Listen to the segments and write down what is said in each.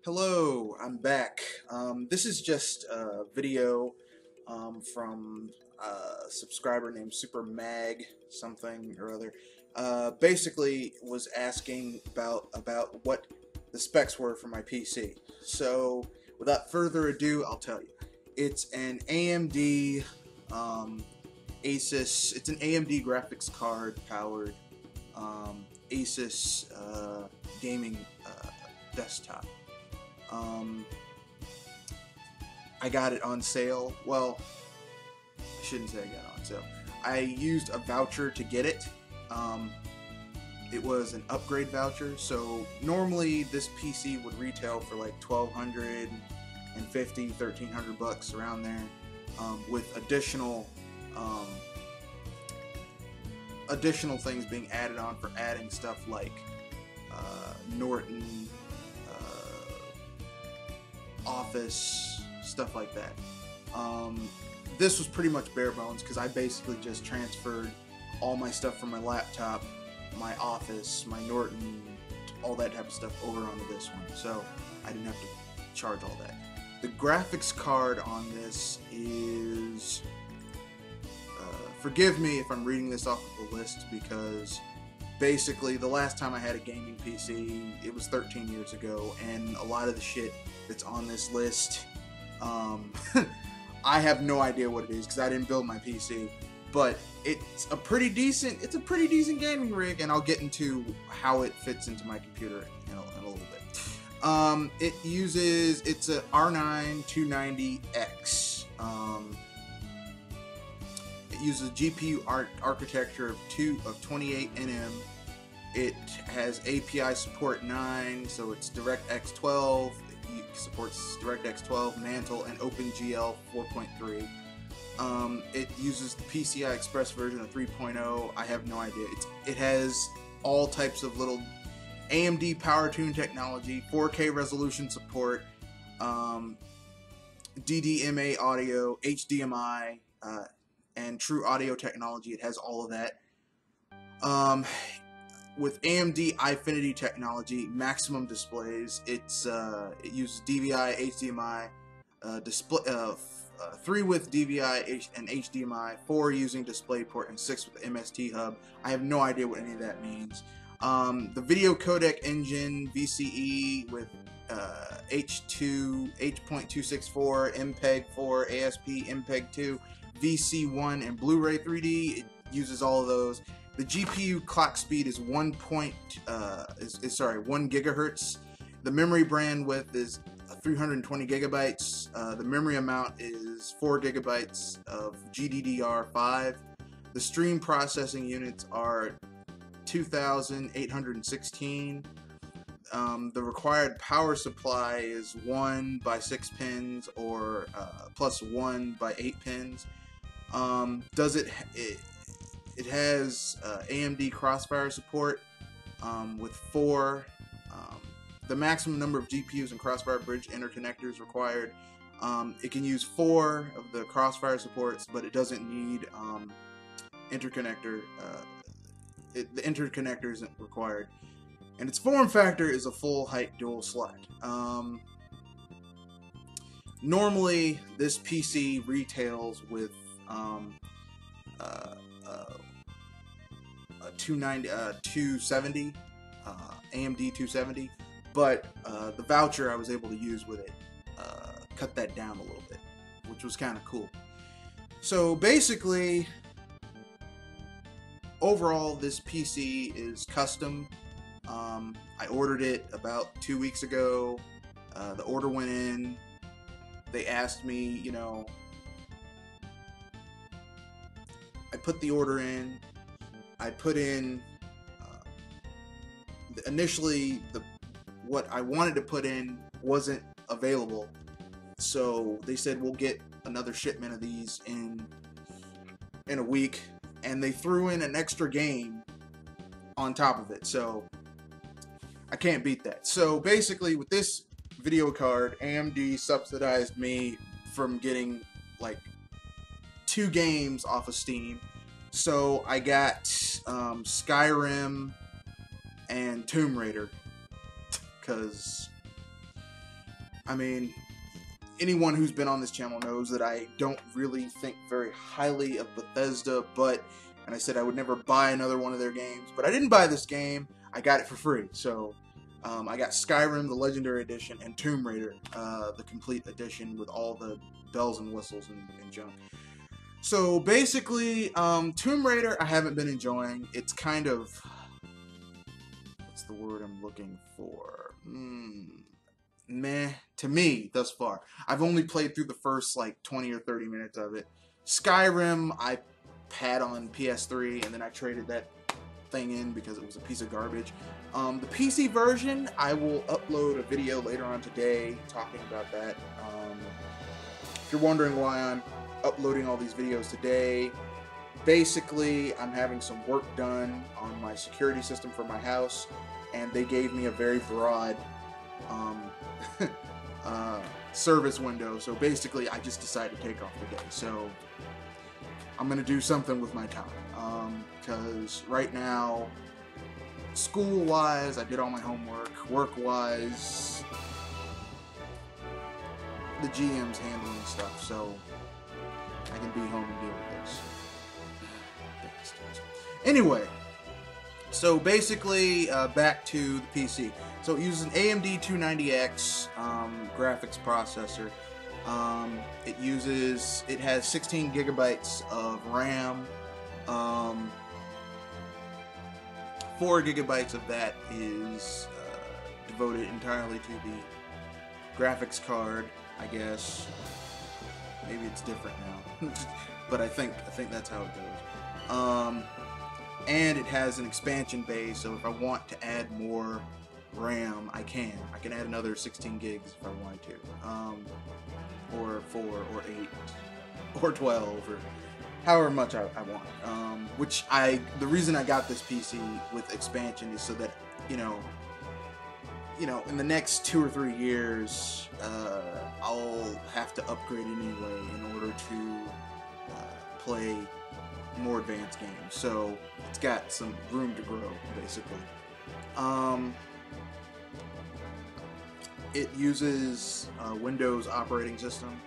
Hello, I'm back. This is just a video from a subscriber named Super Mag something or other. Basically, was asking about what the specs were for my PC. So, without further ado, I'll tell you. It's an AMD Asus. It's an AMD graphics card powered Asus gaming desktop. Um, I got it on sale. Well, I shouldn't say I got it on sale. I used a voucher to get it. It was an upgrade voucher. So normally this PC would retail for like $1,250, $1,300 around there, with additional things being added on for adding stuff like Norton, Office, stuff like that. This was pretty much bare bones because I basically just transferred all my stuff from my laptop, my Office, my Norton, all that type of stuff over onto this one. So I didn't have to charge all that. The graphics card on this is, forgive me if I'm reading this off of the list because basically the last time I had a gaming PC, it was 13 years ago, and a lot of the shit that's on this list, I have no idea what it is because I didn't build my PC, but it's a pretty decent gaming rig, and I'll get into how it fits into my computer in a little bit. It's a R9 290X. It uses GPU architecture of 28 nm. It has API support 9, so it's DirectX 12. It supports DirectX 12, Mantle, and OpenGL 4.3. It uses the PCI Express version of 3.0. I have no idea. It has all types of little AMD PowerTune technology, 4K resolution support, DDMA audio, HDMI, and true audio technology. It has all of that. With AMD Eyefinity technology, maximum displays, it uses DVI, HDMI, 3 with DVI and HDMI, 4 using DisplayPort, and 6 with MST hub. I have no idea what any of that means. The video codec engine, VCE with H.264, MPEG-4, ASP, MPEG-2, VC1, and Blu-ray 3D. It uses all of those. The GPU clock speed is 1 gigahertz. The memory bandwidth is 320 gigabytes. The memory amount is 4 gigabytes of GDDR5. The stream processing units are 2,816. The required power supply is 1 by 6 pins or plus 1 by 8 pins. It has AMD Crossfire support with 4. The maximum number of GPUs and Crossfire bridge interconnectors required. It can use 4 of the Crossfire supports, but it doesn't need interconnector. The interconnector isn't required. And its form factor is a full height dual slot. Normally, this PC retails with a 270, AMD 270, but the voucher I was able to use with it cut that down a little bit, which was kind of cool. So basically, overall, this PC is custom. I ordered it about 2 weeks ago. The order went in. They asked me, I put the order in. I put in initially what I wanted to put in wasn't available, so they said we'll get another shipment of these in a week, and they threw in an extra game on top of it, so I can't beat that. So basically, with this video card, AMD subsidized me from getting like 2 games off of Steam. So I got Skyrim and Tomb Raider, because I mean, anyone who's been on this channel knows that I don't really think very highly of Bethesda, and I said I would never buy another one of their games, but I didn't buy this game. I got it for free, so I got Skyrim, the Legendary Edition, and Tomb Raider, the Complete Edition with all the bells and whistles and junk. So basically, Tomb Raider I haven't been enjoying. It's kind of... what's the word I'm looking for? Meh to me thus far. I've only played through the first like 20 or 30 minutes of it. Skyrim I had on PS3 and then I traded that thing in because it was a piece of garbage. The PC version, I will upload a video later on today talking about that. If you're wondering why I'm uploading all these videos today, basically I'm having some work done on my security system for my house, and they gave me a very broad service window, so basically I just decided to take off the day. So I'm gonna do something with my time, because right now, school-wise, I did all my homework. Work-wise, the GM's handling stuff, so I can be home and deal with this. Bastards. Anyway, so basically, back to the PC. So it uses an AMD 290X graphics processor. It has 16 gigabytes of RAM. 4 gigabytes of that is devoted entirely to the graphics card, I guess. Maybe it's different now, but I think that's how it goes. And it has an expansion bay, so if I want to add more RAM, I can add another 16 gigs if I wanted to, or 4, or 8, or 12, or however much I want. The reason I got this PC with expansion is so that, you know, in the next 2 or 3 years, I'll have to upgrade anyway in order to play more advanced games. So it's got some room to grow, basically. It uses Windows operating system.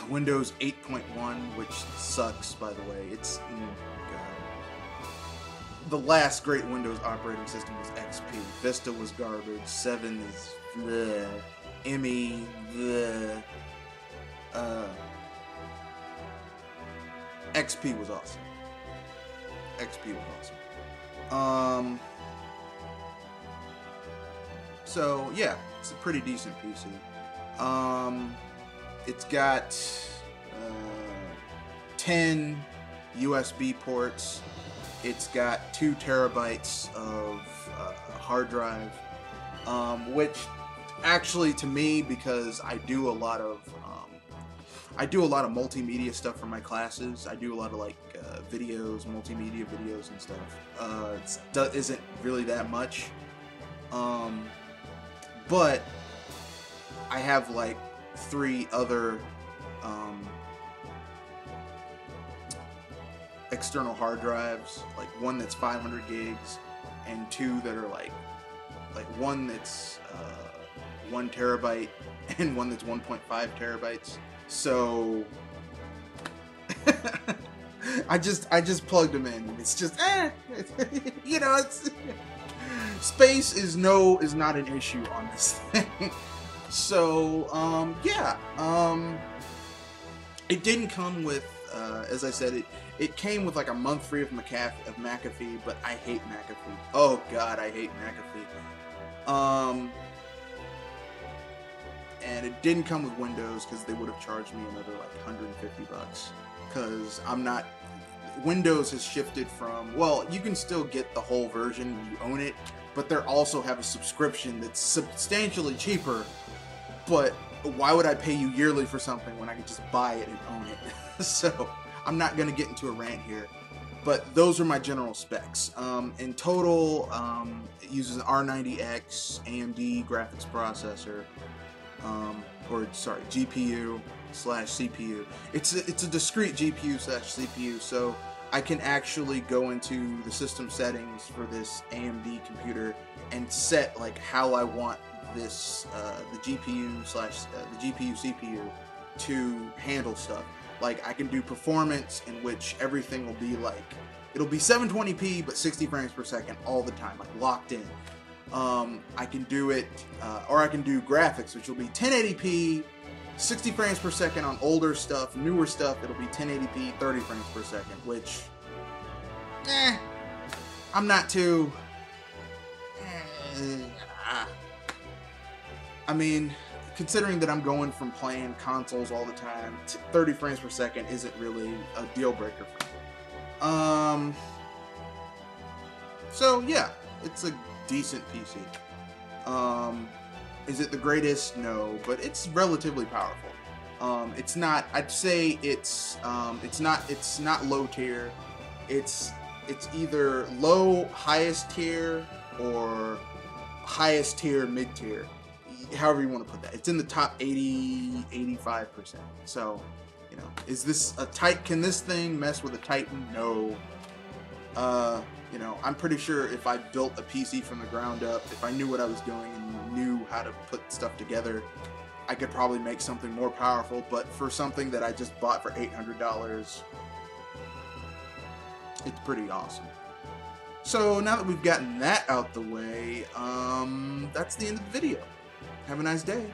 Windows 8.1, which sucks, by the way. It's... God. The last great Windows operating system was XP. Vista was garbage. 7 is... bleh. ME... bleh. XP was awesome. XP was awesome. So, yeah, it's a pretty decent PC. It's got 10 USB ports. It's got 2 terabytes of hard drive, which actually, to me, because I do a lot of multimedia stuff for my classes. I do a lot of like videos, multimedia videos and stuff. It isn't really that much, but I have like 3 other external hard drives, like one that's 500 gigs and 2 that are like one that's 1 terabyte and one that's 1.5 terabytes. So I just plugged them in. It's just you know, it's space is not an issue on this thing. So yeah, it didn't come with as I said, it came with like a month free of McAfee, but I hate McAfee. Oh god, I hate McAfee. And it didn't come with Windows because they would have charged me another like $150, because Windows has shifted from, well, you can still get the whole version when you own it, but they also have a subscription that's substantially cheaper. But why would I pay you yearly for something when I could just buy it and own it? So I'm not going to get into a rant here, but those are my general specs. In total, it uses an R90X AMD graphics processor, GPU / CPU. It's a discrete GPU / CPU, so I can actually go into the system settings for this AMD computer and set like how I want this the GPU slash the GPU CPU to handle stuff. Like I can do performance in which everything will be like, it'll be 720p but 60 frames per second all the time, like locked in. I can do it, or I can do graphics, which will be 1080p, 60 frames per second on older stuff. Newer stuff, it'll be 1080p, 30 frames per second, which, I'm not too, I mean, considering that I'm going from playing consoles all the time, 30 frames per second isn't really a deal breaker for me. So yeah, it's a decent PC. Is it the greatest? No, but it's relatively powerful. It's not, I'd say it's not low tier. It's either low highest tier or highest tier mid tier, however you want to put that. It's in the top 85%. So, you know, is this a can this thing mess with a Titan? No. You know, I'm pretty sure if I built a PC from the ground up, if I knew what I was doing and knew how to put stuff together, I could probably make something more powerful. But for something that I just bought for $800, it's pretty awesome. So now that we've gotten that out the way, that's the end of the video. Have a nice day.